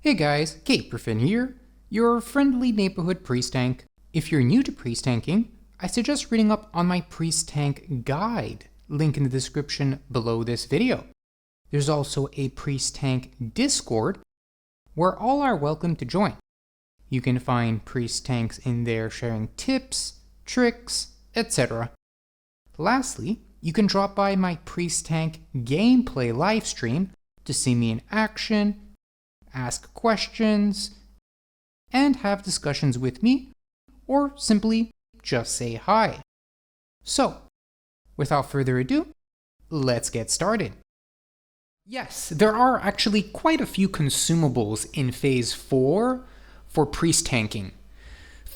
Hey guys, Caperfin here, your friendly neighborhood priest tank. If you're new to priest tanking, I suggest reading up on my priest tank guide, link in the description below this video. There's also a priest tank Discord, where all are welcome to join. You can find priest tanks in there sharing tips, tricks, etc. Lastly, you can drop by my priest tank gameplay livestream to see me in action, ask questions, and have discussions with me, or simply just say hi. So, without further ado, let's get started. Yes, there are actually quite a few consumables in Phase 4 for priest tanking.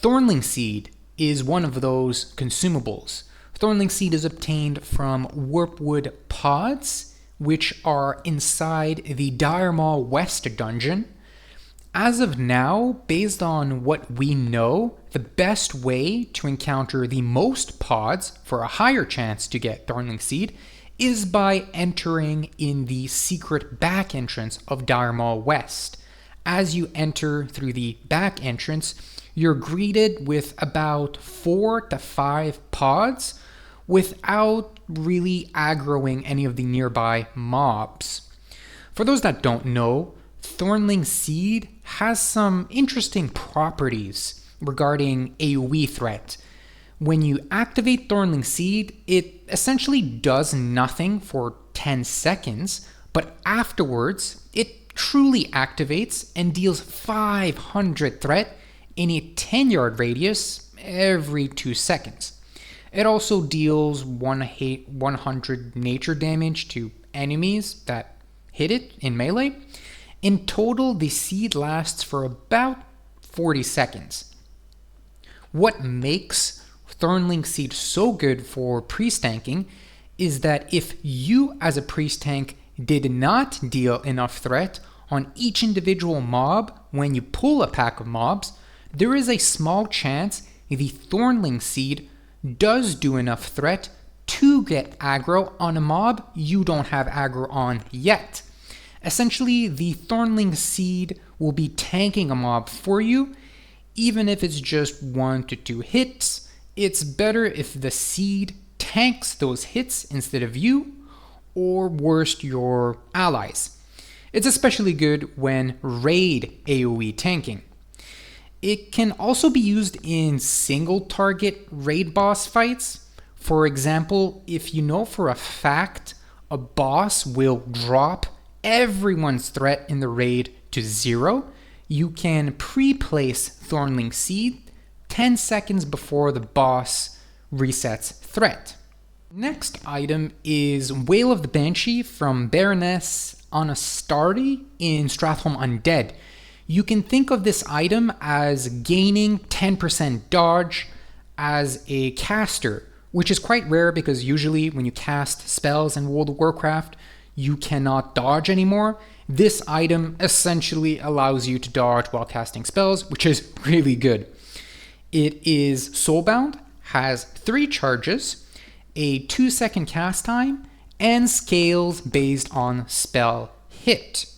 Thornling Seed is one of those consumables. Thornling Seed is obtained from Warpwood pods, which are inside the Dire Maw West dungeon. As of now, based on what we know, the best way to encounter the most pods for a higher chance to get Thornling Seed is by entering in the secret back entrance of Dire Maw West. As you enter through the back entrance, you're greeted with about 4 to 5 pods without really aggroing any of the nearby mobs. For those that don't know, Thornling Seed has some interesting properties regarding AoE threat. When you activate Thornling Seed, it essentially does nothing for 10 seconds, but afterwards, it truly activates and deals 500 threat in a 10-yard radius every 2 seconds. It also deals 100 nature damage to enemies that hit it in melee. In total, the seed lasts for about 40 seconds. What makes Thornling Seed so good for priest tanking is that if you as a priest tank did not deal enough threat on each individual mob when you pull a pack of mobs, there is a small chance the Thornling Seed does do enough threat to get aggro on a mob you don't have aggro on yet. Essentially, the Thornling Seed will be tanking a mob for you, even if it's just 1 to 2 hits. It's better if the seed tanks those hits instead of you, or worst, your allies. It's especially good when raid AoE tanking. It can also be used in single target raid boss fights. For example, if you know for a fact a boss will drop everyone's threat in the raid to 0, you can pre-place Thornling Seed 10 seconds before the boss resets threat. Next item is Wail of the Banshee from Baroness Anastardi in Stratholme Undead. You can think of this item as gaining 10% dodge as a caster, which is quite rare because usually when you cast spells in World of Warcraft, you cannot dodge anymore. This item essentially allows you to dodge while casting spells, which is really good. It is soulbound, has 3 charges, a 2-second cast time, and scales based on spell hit.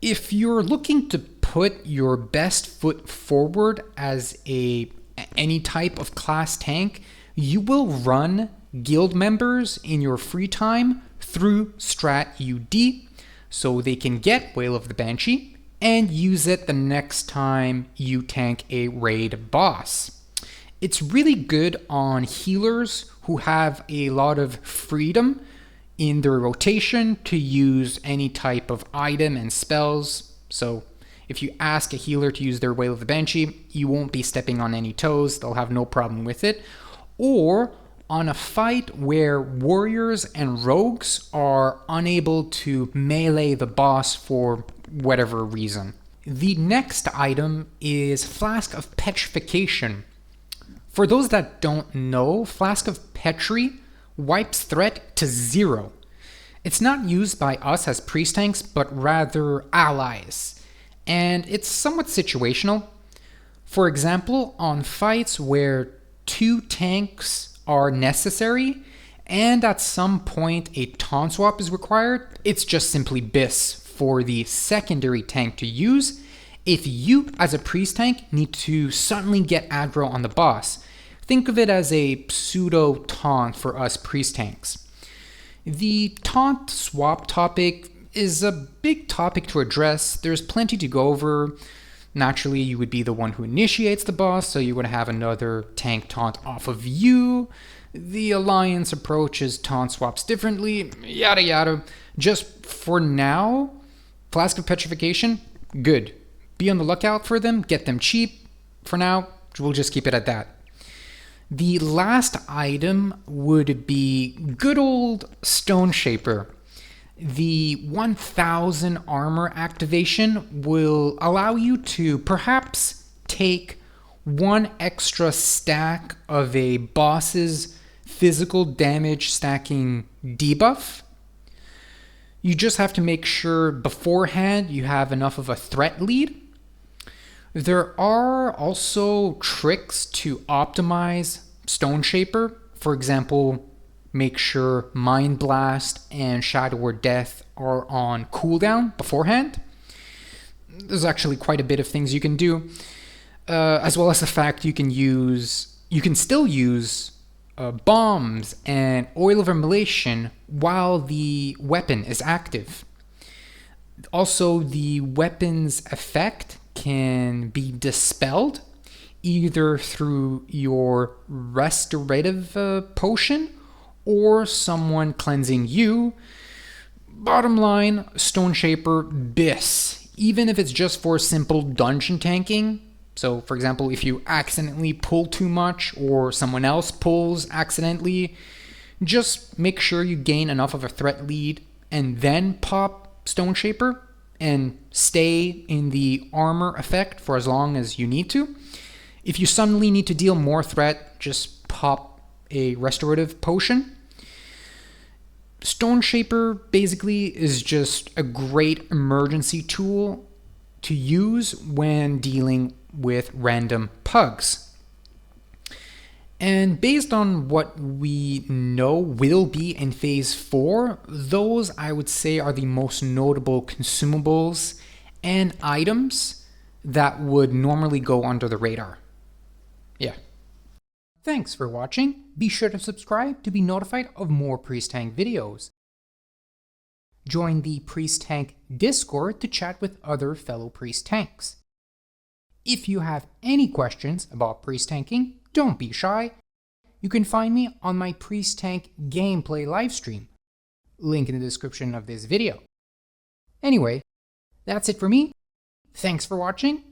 If you're looking to put your best foot forward as any type of class tank, you will run guild members in your free time through Strat UD so they can get Wail of the Banshee and use it the next time you tank a raid boss. It's really good on healers who have a lot of freedom in their rotation to use any type of item and spells. So if you ask a healer to use their Wail of the Banshee, you won't be stepping on any toes. They'll have no problem with it. Or on a fight where warriors and rogues are unable to melee the boss for whatever reason. The next item is Flask of Petrification. For those that don't know, Flask of Petri wipes threat to 0. It's not used by us as priest tanks, but rather allies. And it's somewhat situational. For example, on fights where 2 tanks are necessary, and at some point a taunt swap is required, it's just simply BIS for the secondary tank to use if you, as a priest tank, need to suddenly get aggro on the boss. Think of it as a pseudo taunt for us priest tanks. The taunt swap topic is a big topic to address. There's plenty to go over. Naturally, you would be the one who initiates the boss, so you would have another tank taunt off of you. The Alliance approaches taunt swaps differently, yada yada. Just for now, Flask of Petrification, good. Be on the lookout for them, get them cheap. For now, we'll just keep it at that. The last item would be good old Stone Shaper. The 1000 armor activation will allow you to perhaps take one extra stack of a boss's physical damage stacking debuff. You just have to make sure beforehand you have enough of a threat lead. There are also tricks to optimize Stone Shaper. For example, make sure Mind Blast and Shadow or Death are on cooldown beforehand. There's actually quite a bit of things you can do, as well as the fact you can still use bombs and oil of immolation while the weapon is active. Also, the weapon's effect can be dispelled either through your restorative potion or someone cleansing you. Bottom line, Stone Shaper BIS, even if it's just for simple dungeon tanking. So for example, if you accidentally pull too much or someone else pulls accidentally, just make sure you gain enough of a threat lead and then pop Stone Shaper and stay in the armor effect for as long as you need to. If you suddenly need to deal more threat, just pop a restorative potion. Stone Shaper basically is just a great emergency tool to use when dealing with random pugs. And based on what we know will be in Phase 4, those I would say are the most notable consumables and items that would normally go under the radar. Yeah. Thanks for watching. Be sure to subscribe to be notified of more Priest Tank videos. Join the Priest Tank Discord to chat with other fellow Priest Tanks. If you have any questions about Priest Tanking, don't be shy. You can find me on my Priest Tank gameplay livestream. Link in the description of this video. Anyway, that's it for me. Thanks for watching,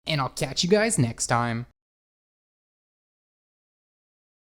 and I'll catch you guys next time.